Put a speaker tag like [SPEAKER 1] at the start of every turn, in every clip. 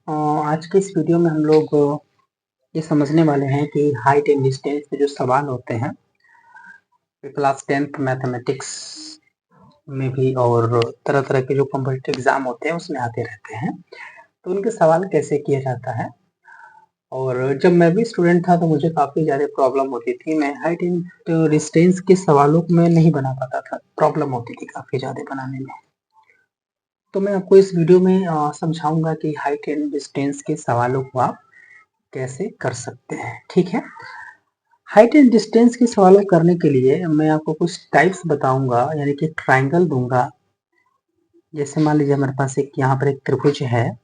[SPEAKER 1] आज के इस वीडियो में हम लोग ये समझने वाले हैं कि हाइट एंड डिस्टेंस के जो सवाल होते हैं क्लास 10th मैथमेटिक्स में भी और तरह तरह के जो कॉम्पिटिटिव एग्जाम होते हैं उसमें आते रहते हैं, तो उनके सवाल कैसे किया जाता है। और जब मैं भी स्टूडेंट था तो मुझे काफ़ी ज़्यादा प्रॉब्लम होती थी, मैं हाइट एंड डिस्टेंस के सवालों को मैं नहीं बना पाता था, प्रॉब्लम होती थी काफ़ी ज़्यादा बनाने में। तो मैं आपको इस वीडियो में समझाऊंगा कि हाइट एंड डिस्टेंस के सवालों को आप कैसे कर सकते हैं। ठीक है, हाइट एंड डिस्टेंस के सवालों करने के लिए मैं आपको कुछ टाइप्स बताऊंगा, यानी कि ट्राइंगल दूंगा। जैसे मान लीजिए हमारे पास एक यहाँ पर एक त्रिभुज है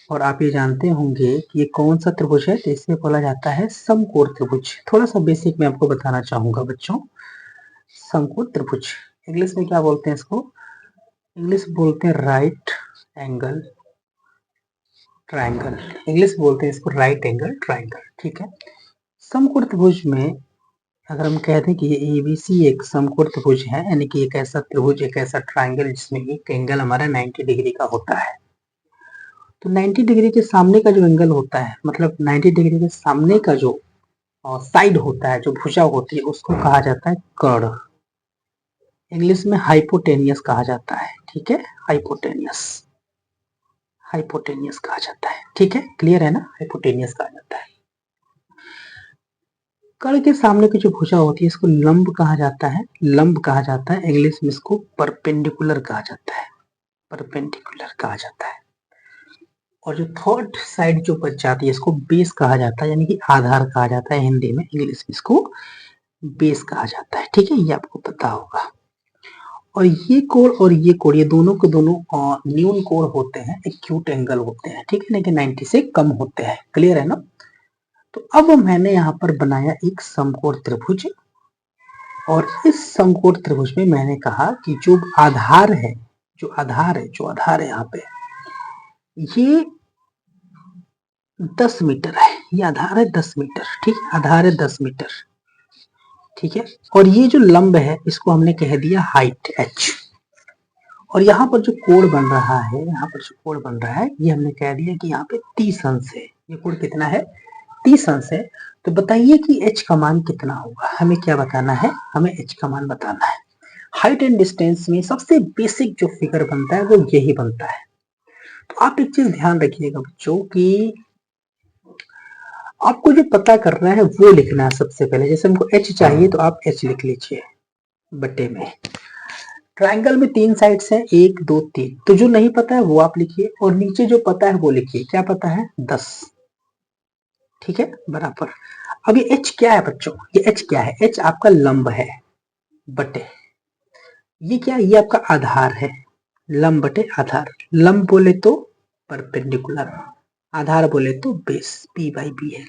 [SPEAKER 1] और आप ये जानते होंगे कि ये कौन सा त्रिभुज है, तो इसे बोला जाता है समकोण त्रिभुज। थोड़ा सा बेसिक मैं आपको बताना चाहूंगा बच्चों। समकोण त्रिभुज इंग्लिश में क्या बोलते हैं इसको? इंग्लिश बोलते हैं राइट एंगल ट्राइंगल। इंग्लिश बोलते हैं इसको राइट एंगल ट्राइंगल। ठीक है, समकोण त्रिभुज में अगर हम कहते हैं कि ये ABC एक समकोण त्रिभुज है, यानी कि एक ऐसा त्रिभुज, एक ऐसा ट्राइंगल जिसमें एक एंगल हमारा 90 डिग्री का होता है। तो 90 डिग्री के सामने का जो एंगल होता है, मतलब 90 डिग्री के सामने का जो साइड होता है, जो भुजा होती है, उसको कहा जाता है कर्ण। इंग्लिश में हाइपोटेनियस कहा जाता है। ठीक है, हाइपोटेनियस, हाइपोटेनियस कहा जाता है। ठीक है, क्लियर है ना? हाइपोटेनियस कहा जाता है। कर्ण के सामने की जो भुजा होती है इसको लंब कहा जाता है, लंब कहा जाता है। इंग्लिश में इसको परपेंडिकुलर कहा जाता है, परपेंडिकुलर कहा जाता है। और जो थर्ड साइड जो बच जाती है इसको बेस कहा जाता है, यानी कि आधार कहा जाता है हिंदी में। इंग्लिश में इसको बेस कहा जाता है। ठीक है, ये आपको पता होगा। और ये कोण और ये कोण, ये दोनों के दोनों न्यून कोण होते हैं, एक्यूट एंगल होते हैं। ठीक है, लेकिन 90 से कम होते हैं। क्लियर है ना? तो अब मैंने यहाँ पर बनाया एक समकोण त्रिभुज, और इस समकोण त्रिभुज में मैंने कहा कि जो आधार है, जो आधार है, जो आधार है यहाँ पे, ये 10 मीटर है। ये आधार है 10 मीटर। ठीक है, आधार है 10 मीटर। ठीक है, और ये जो लंब है इसको हमने कह दिया हाइट h। और यहाँ पर जो कोण बन रहा है, यहाँ पर जो कोण बन रहा है, ये हमने कह दिया कि यहाँ पे 30 अंश है। ये कोण कितना है? 30 अंश है। तो बताइए कि h का मान कितना होगा? हमें क्या बताना है? हमें h का मान बताना है। हाइट एंड डिस्टेंस में सबसे बेसिक जो फिगर बनता है वो यही बनता है। तो आप एक चीज ध्यान रखिएगा बच्चों कि आपको जो पता करना है वो लिखना है सबसे पहले। जैसे हमको h चाहिए तो आप h लिख लीजिए बटे में। ट्राइंगल में 3 साइड्स हैं, 1 2 3। तो जो नहीं पता है वो आप लिखिए, और नीचे जो पता है वो लिखिए। क्या पता है? 10। ठीक है, बराबर। अब ये h क्या है बच्चों? ये h क्या है? h आपका लंब है, बटे ये क्या? ये आपका आधार है। लंब बटे आधार। लंब बोले तो परपेंडिकुलर, आधार बोले तो बेस, P/B है।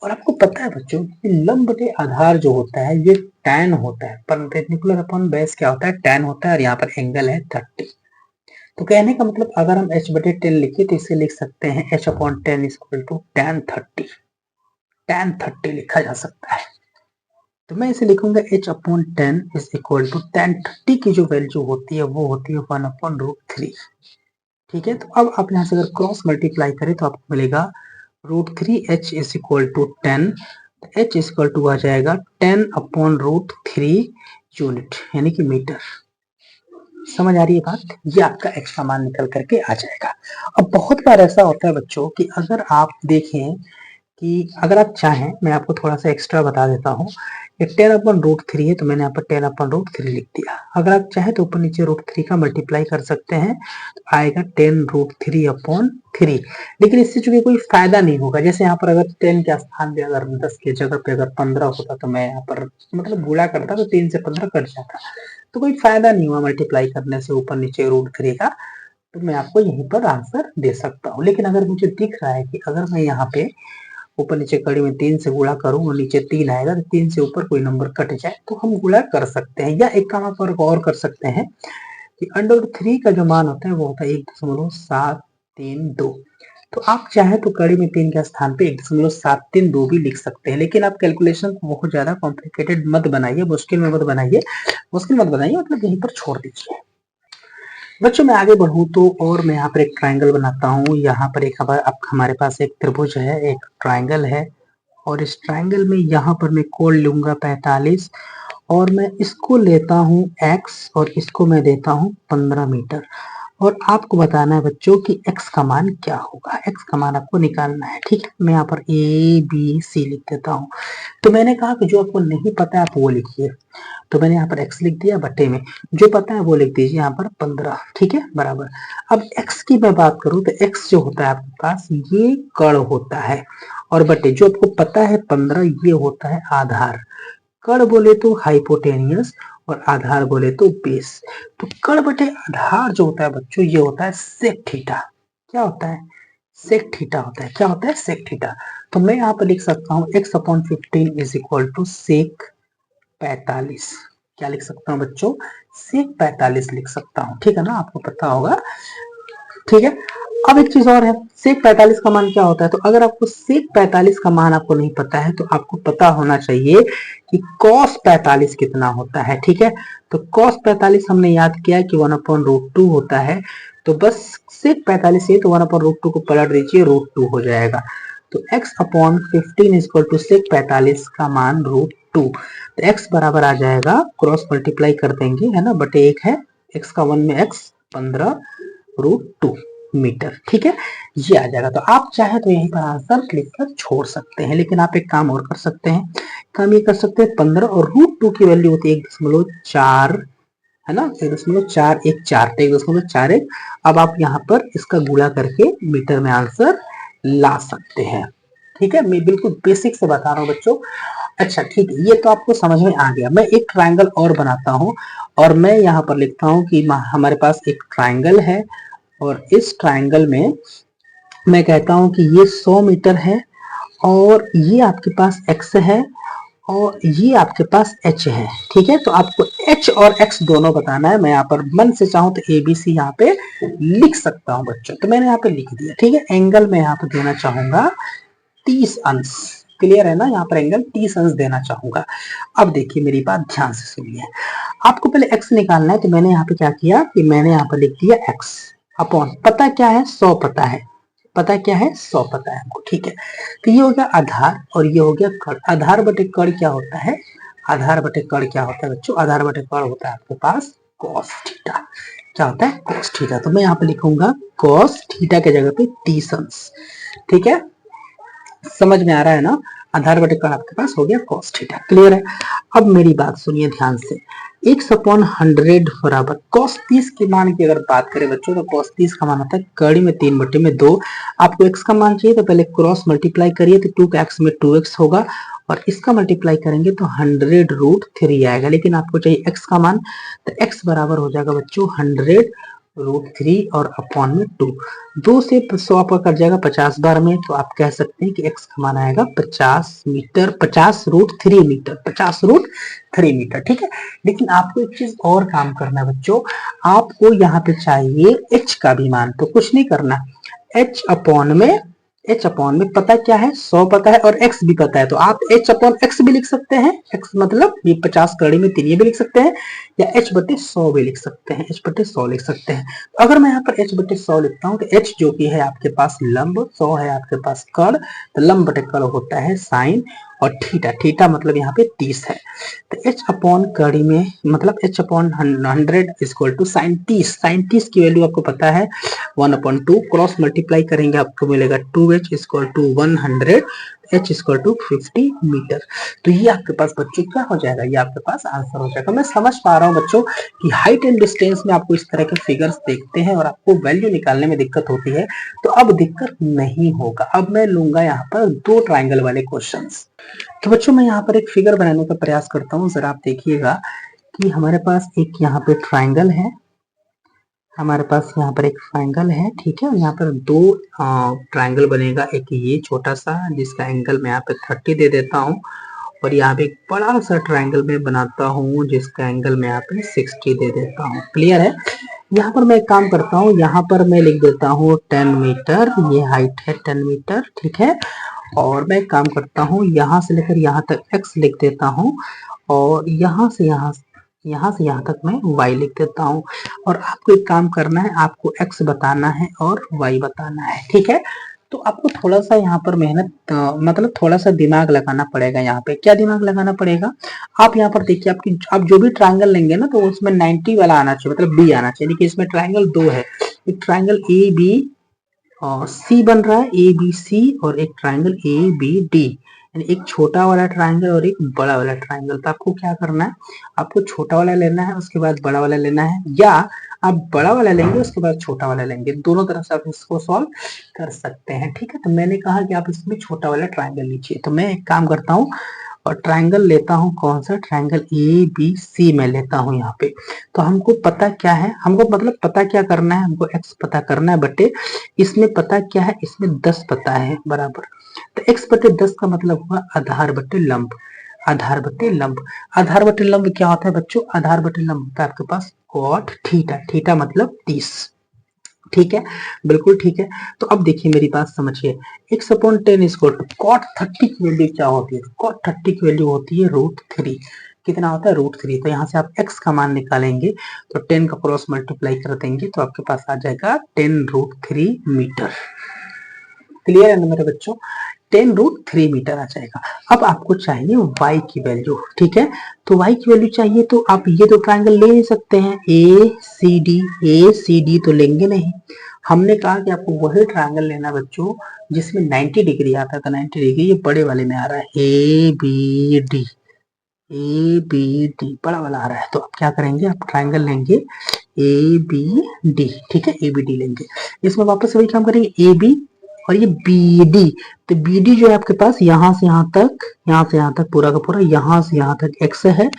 [SPEAKER 1] और आपको पता है बच्चों कि लंब बटे आधार जो होता है ये tan होता है। परपेंडिकुलर अपॉन बेस क्या होता है? tan होता है। और यहाँ पर एंगल है 30। तो कहने का मतलब अगर हम h बटे 10 लिखे तो इसे लिख सकते हैं h/10 equal to tan 30। tan 30 लिखा जा सकता है। तो मैं इसे लिखूंगा h/10 is equal to tan 30 की जो वैल्यू होती है वो होती है 1/√3। ठीक है, तो अब आप यहाँ से अगर क्रॉस मल्टीप्लाई करें तो आपको मिलेगा √3h is equal to 10। h is equal to आ जाएगा 10/√3 यूनिट, यानी कि मीटर। समझ आ रही है बात? ये आपका x का मान निकल करके आ जाएगा। अब बहुत बार ऐसा होता है बच्चों कि अगर आप देखें कि अगर आप चाहें, मैं आपको थोड़ा सा एक्स्ट्रा बता देता हूँ। ये 10/√3 है तो मैंने यहाँ पर 10/√3 लिख दिया। अगर आप चाहें तो ऊपर नीचे √3 का मल्टीप्लाई कर सकते हैं तो आएगा 10√3/3। लेकिन इससे चूंकि कोई फायदा नहीं होगा। जैसे यहाँ पर अगर 10 के स्थान पे अगर 10 की जगह पे अगर 15 होता तो मैं यहाँ पर मतलब गुणा करता तो 3 से 15 कट जाता, तो कोई फायदा नहीं हुआ मल्टीप्लाई करने से ऊपर नीचे √3 का। तो मैं आपको यहीं पर आंसर दे सकता हूँ। लेकिन अगर मुझे दिख रहा है कि अगर मैं यहाँ पे ऊपर नीचे कड़ी में 3 से गुणा करूं और नीचे 3 आएगा तो 3 से ऊपर कोई नंबर कट जाए तो हम गुणा कर सकते हैं। या एक काम आप और कर सकते हैं कि √3 का जो मान होता है वो होता है 1.732। तो आप चाहे तो कड़ी में 3 के स्थान पे 1.732 भी लिख सकते हैं। लेकिन आप कैलकुलेशन को बहुत ज्यादा कॉम्प्लिकेटेड मत बनाइए, मुश्किल में मत बनाइए, मुश्किल मत बनाइए, मतलब यहीं पर छोड़ दीजिए। बच्चों मैं आगे बढ़ूं तो और मैं यहाँ पर एक ट्राइंगल बनाता हूँ। यहाँ पर एक हमारे पास एक त्रिभुज है, एक ट्राइंगल है, और इस ट्राइंगल में यहाँ पर मैं कोण लूंगा 45, और मैं इसको लेता हूँ x और इसको मैं देता हूँ 15 मीटर। और आपको बताना है बच्चों कि x का मान क्या होगा, x का मान आपको निकालना है। ठीक है, मैं यहाँ पर a b c लिख देता हूँ। तो मैंने कहा कि जो आपको नहीं पता है आप वो लिखिए, तो मैंने यहाँ पर x लिख दिया बटे में, जो पता है वो लिख दीजिए यहाँ पर 15। ठीक है, बराबर। अब x की मैं बात करूं तो x जो होता है आपके पास ये कण होता है, और बटे जो आपको पता है 15 ये होता है आधार। कण बोले तो हाइपोटेनियस और आधार बोले तो बेस। तो कण बटे आधार जो होता है बच्चों ये होता है सेक थीटा। क्या होता है? सेक थीटा होता है। क्या होता है? Sec theta. तो मैं यहाँ पर लिख सकता हूँ x/15 इज इक्वल टू सेक 45। क्या लिख सकता हूँ बच्चों? सेक 45 लिख सकता हूँ। ठीक है ना, आपको पता होगा। ठीक है, अब एक चीज और है, सेक 45 का मान क्या होता है। तो अगर आपको सेक 45 का मान आपको नहीं पता है तो आपको पता होना चाहिए कि कॉस 45 कितना होता है। ठीक है, तो कॉस 45 हमने याद किया कि 1/√2 होता है। तो बस सेक 45 है तो 1/√2 को पलट दीजिए, √2 हो जाएगा। तो x/15 इक्वल टू सेक 45 का मान √2। तो x बराबर आ जाएगा, क्रॉस मल्टीप्लाई कर देंगे है ना, बटे 1 है, x का 1 में x 15√2 मीटर। ठीक है, ये आ जाएगा। तो आप चाहे तो यहीं पर आंसर क्लिक कर छोड़ सकते हैं, लेकिन आप एक काम और कर सकते हैं। काम ये कर सकते हैं, 15 और √2 की वैल्यू होती है 1.4 है ना, 1.414, 1.41। अब आप यहाँ पर इसका गुणा करके मीटर में आंसर ला सकते हैं। ठीक है, मैं बिल्कुल बेसिक से बता रहा हूँ बच्चों। अच्छा ठीक है, ये तो आपको समझ में आ गया। मैं एक ट्राइंगल और बनाता हूँ, और मैं यहाँ पर लिखता हूँ कि हमारे पास एक ट्राइंगल है, और इस ट्राइंगल में मैं कहता हूँ कि ये 100 मीटर है, और ये आपके पास x है, और ये आपके पास h है। ठीक है, तो आपको h और x दोनों बताना है। मैं यहाँ पर मन से चाहूँ तो ABC यहाँ पे लिख सकता हूँ बच्चों, तो मैंने यहाँ पे लिख दिया। ठीक है, एंगल मैं यहाँ पे देना चाहूंगा 30 अंश। क्लियर है ना, यहाँ पर एंगल 30 अंश देना चाहूंगा। अब देखिए मेरी बात ध्यान से सुनिए, आपको पहले x निकालना है। तो मैंने यहाँ पे क्या किया कि मैंने यहाँ पर लिख दिया x अपॉन, पता क्या है 100 पता है, पता क्या है 100 पता है हमको। ठीक है, तो ये हो गया आधार और ये हो गया कण। आधार बटे कण क्या होता है? आधार बटे कण क्या होता है बच्चों? आधार बटे कण होता है आपके पास cos थीटा। क्या होता है? cos theta. तो मैं यहाँ पे लिखूंगा cos थीटा के जगह पे 30 अंश। ठीक है, समझ में आ रहा है ना? आधार बटे कण आपके पास हो गया cos थीटा। क्लियर है? अब मेरी बात सुनिए ध्यान से, x/100 बराबर cos 30 के मान की अगर बात करें बच्चों तो cos 30 का मान होता है कड़ी में 3/2। आपको x का मान चाहिए तो पहले क्रॉस मल्टीप्लाई करिए, तो 2 का x में 2x होगा, और इसका मल्टीप्लाई करेंगे तो 100√3 आएगा। लेकिन आपको चाहिए x का मान, तो x बराबर हो जाएगा बच्चों 100√3 और अपॉन में 2। 2 से 100 पर कट जाएगा 50 बार में, तो आप कह सकते हैं कि x का मान आएगा 50 मीटर, 50√3 मीटर, 50√3 मीटर। ठीक है, लेकिन आपको एक चीज और काम करना है बच्चों, आपको यहाँ पे चाहिए h का भी मान। तो कुछ नहीं करना, h अपॉन में पता क्या है 100 पता है और x भी पता है, तो आप h/x भी लिख सकते हैं। x मतलब ये 50 कड़ी में 3 ये भी लिख सकते हैं, या h/100 भी लिख सकते हैं, h/100 लिख सकते हैं। तो अगर मैं यहाँ पर h/100 लिखता हूँ तो h जो कि है आपके पास लंब, 100 है आपके पास कण, तो लंब बटे कण होता है साइन, और थीटा, थीटा मतलब यहाँ पे 30 है। तो h अपॉन कड़ी में मतलब h/100 equal to sign 30। Sign 30 की वैल्यू आपको पता है 1/2, क्रॉस मल्टीप्लाई करेंगे आपको मिलेगा 2h equal to 100, h equal to 50 metre. तो ये आपके पास बच्चों क्या हो जाएगा? ये आपके पास आंसर हो जाएगा। मैं समझ पा रहा हूँ बच्चों कि हाइट एंड डिस्टेंस में आपको इस तरह के फिगर्स देखते हैं और आपको वैल्यू निकालने में दिक्कत होती है, तो अब दिक्कत नहीं होगा। अब मैं लूंगा यहाँ पर 2 ट्राइंगल वाले क्वेश्चंस। तो बच्चों मैं यहाँ पर एक फिगर बनाने का प्रयास करता हूँ, जरा आप देखिएगा कि हमारे पास एक यहाँ पे ट्राइंगल है, हमारे पास यहाँ पर एक ट्राइंगल है। ठीक है, यहाँ पर 2 ट्राइंगल बनेगा, एक ये छोटा सा जिसका एंगल मैं यहाँ पे 30 दे देता हूँ, और यहाँ पे एक बड़ा सा ट्राइंगल में बनाता हूँ जिसका एंगल मैं यहाँ पे 60 दे देता हूँ। क्लियर है? यहाँ पर मैं एक काम करता हूँ, यहाँ पर मैं लिख देता हूँ 10 मीटर, ये हाइट है 10 मीटर। ठीक है, और मैं एक काम करता हूँ यहाँ से लेकर यहाँ तक x लिख देता हूँ, और यहाँ से यहाँ यहाँ से यहाँ तक मैं y लिख देता हूँ। और आपको एक काम करना है, आपको x बताना है और y बताना है, ठीक है। तो आपको थोड़ा सा यहाँ पर मेहनत मतलब थोड़ा सा दिमाग लगाना पड़ेगा। यहाँ पे क्या दिमाग लगाना पड़ेगा, आप यहाँ पर देखिए, आपकी आप जो भी ट्रायंगल लेंगे ना, तो उसमें 90 वाला आना चाहिए, मतलब बी आना चाहिए। देखिए इसमें ट्रायंगल दो है, एक ट्रायंगल ए बी और सी बन रहा है, ए बी सी, और एक ट्रायंगल ए बी डी, यानी एक छोटा वाला ट्रायंगल और एक बड़ा वाला ट्रायंगल। तो आपको क्या करना है, आपको छोटा वाला लेना है, उसके बाद बड़ा वाला लेना है, या आप बड़ा वाला लेंगे उसके बाद छोटा वाला लेंगे, दोनों तरह से आप इसको सॉल्व कर सकते हैं, ठीक है। तो मैंने कहा कि आप इसमें छोटा वाला ट्रायंगल लीजिए, तो मैं एक काम करता हूँ और ट्रायंगल लेता हूँ, कौन सा ट्रायंगल, ए बी सी में लेता हूँ यहाँ पे। तो हमको पता क्या है, हमको मतलब पता क्या करना है, हमको x पता करना है बटे, इसमें पता क्या है, इसमें 10 पता है बराबर। तो x बटे 10 का मतलब हुआ आधार बटे लंब। आधार बटे लंब, आधार बटे लंब क्या होता है बच्चों, आधार बटे लंब होता है आपके पास cot थीटा, थीटा मतलब 30, ठीक है, बिल्कुल ठीक है। तो अब देखिए मेरी बात समझिए, x upon 10 equal to cot 30 की वैल्यू क्या होती है, cot 30 की वैल्यू होती है √3। कितना होता है, √3। तो यहाँ से आप x का मान निकालेंगे, तो 10 का क्रॉस मल्टीप्लाई कर देंगे, तो आपके पास आ जाएगा 10√3 मीटर। क्लियर है ना मेरे बच्चों, 10√3 मीटर आ जाएगा। अब आपको चाहिए y की वैल्यू, ठीक है। तो y की वैल्यू चाहिए, तो आप ये तो ट्रायंगल ले नहीं सकते हैं, ए सी डी तो लेंगे नहीं। हमने कहा कि आपको वही ट्रायंगल लेना बच्चों जिसमें 90 डिग्री आता है, तो 90 डिग्री ये बड़े वाले में आ रहा है, A B D, A B D बड़ा वाला आ रहा है। तो आप क्या करेंगे, आप ट्रायंगल लेंगे ए बी डी, ठीक है, ए बी डी लेंगे। इसमें वापस वही काम करेंगे, ए बी और ये बी डी। तो बी डी जो है आपके पास यहाँ से यहाँ तक, यहाँ से यहाँ तक पूरा का पूरा, यहाँ से यहाँ तक x है,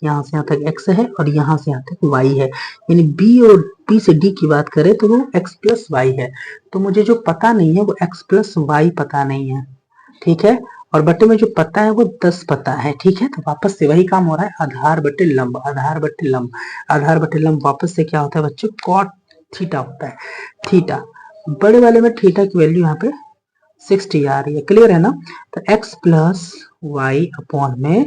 [SPEAKER 1] यहाँ से यहाँ तक x है, और यहाँ से यहाँ तक y है। यानी b और b से d की बात करें तो वो x प्लस y है। तो मुझे जो पता नहीं है वो x प्लस y पता नहीं है, ठीक है। और बटे में जो पता है वो 10 पता है, ठीक है। तो वापस से वही काम हो रहा है, आधार बटे लंब, आधार बटे लंब, आधार बटे लंब वापस से क्या होता है बच्चों, cot थीटा होता है। थीटा बड़े वाले में थीटा की वैल्यू यहाँ पे 60 आ रही है, क्लियर है ना। तो x प्लस वाई अपॉन में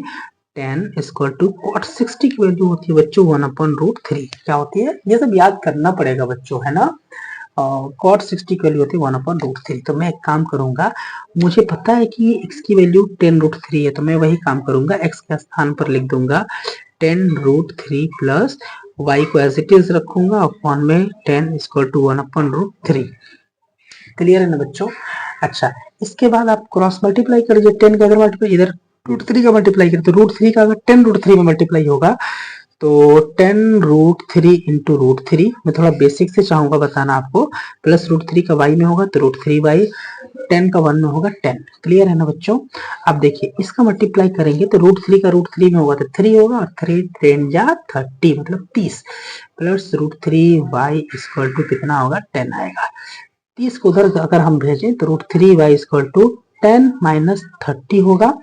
[SPEAKER 1] 10 इक्वल टू cot 60 की वैल्यू होती है बच्चों 1/√3। क्या होती है, ये सब याद करना पड़ेगा बच्चों, है ना। cot 60 की वैल्यू होती है 1/√3। तो मैं एक काम करूंगा, मुझे पता है कि x की वैल्यू 10√3 है, तो मैं वही काम करूंगा, x के स्थान पर लिख दूंगा 10√3 प्लस y को एज इट इज रखूंगा अपॉन में 10 इक्वल टू 1/√3। क्लियर है ना बच्चों। अच्छा, इसके बाद आप क्रॉस मल्टीप्लाई कर दीजिए, 10 का अगर मल्टीप्लाई इधर √3 का मल्टीप्लाई करें तो √3 का अगर 10√3 में मल्टीप्लाई होगा तो 10√3 इंटू √3, मैं थोड़ा बेसिक से चाहूंगा बताना आपको, प्लस √3 का y में होगा तो √3 10 का 1 में होगा 10। क्लियर है ना बच्चों। अब देखिए इसका मल्टीप्लाई करेंगे तो √3 का √3 में होगा तो 3 होगा, और 3 3 या 30 मतलब 30, प्लस √3y इक्वल टू कितना होगा, 10 आएगा। 30 को उधर अगर हम भेजें तो √3y इक्वल टू 10 माइनस 30 होगा।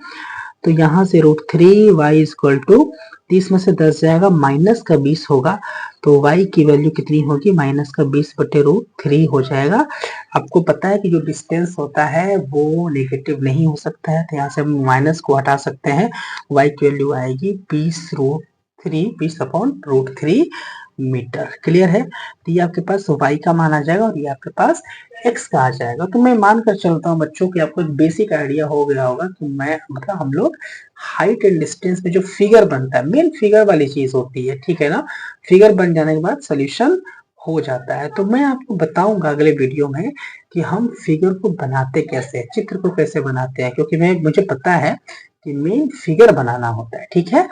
[SPEAKER 1] तो यहाँ से √3y इक्वल टू 30 में से 10 जाएगा, माइनस का 20 होगा, तो y की वैल्यू कितनी होगी, माइनस का 20 बटे √3 हो जाएगा। आपको पता है कि जो डिस्टेंस होता है वो नेगेटिव नहीं हो सकता है, तो यहाँ से हम माइनस को हटा सकते हैं, y की वैल्यू आएगी 20/√3 मीटर। क्लियर है। तो ये आपके पास y का मान आ जाएगा और ये आपके पास x का आ जाएगा। तो मैं मानकर चलता हूँ बच्चों कि आपको एक बेसिक आइडिया हो गया होगा कि मैं मतलब हम लोग हाइट एंड डिस्टेंस में जो फिगर बनता है, मेन फिगर वाली चीज होती है, ठीक है ना। फिगर बन जाने के बाद सोल्यूशन हो जाता है। तो मैं आपको बताऊंगा अगले वीडियो में कि हम फिगर को बनाते कैसे, चित्र को कैसे बनाते हैं, क्योंकि मुझे पता है कि मेन फिगर बनाना होता है, ठीक है।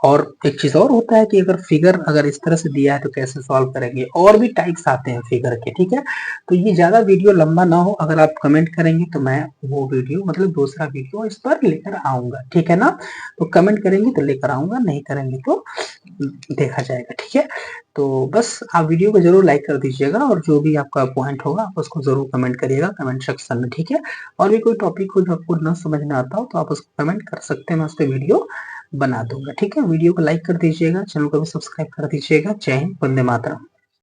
[SPEAKER 1] और एक चीज और होता है कि अगर फिगर अगर इस तरह से दिया है तो कैसे सॉल्व करेंगे, और भी टाइप्स आते हैं फिगर के, ठीक है। तो ये ज्यादा वीडियो लंबा ना हो, अगर आप कमेंट करेंगे तो मैं वो वीडियो मतलब दूसरा वीडियो इस पर लेकर आऊंगा, ठीक है ना। तो कमेंट करेंगे तो लेकर आऊंगा, नहीं करेंगे तो देखा जाएगा, ठीक है। तो बस आप वीडियो को जरूर लाइक कर दीजिएगा, और जो भी आपका पॉइंट होगा आप उसको जरूर कमेंट करिएगा कमेंट सेक्शन में, ठीक है। और भी कोई टॉपिक हो जो आपको ना समझ में आता हो तो आप उसको कमेंट कर सकते हैं, मैं उस पर वीडियो बना दूंगा, ठीक है। वीडियो को लाइक कर दीजिएगा, चैनल को भी सब्सक्राइब कर दीजिएगा। जय हिंद, वंदे मातरम।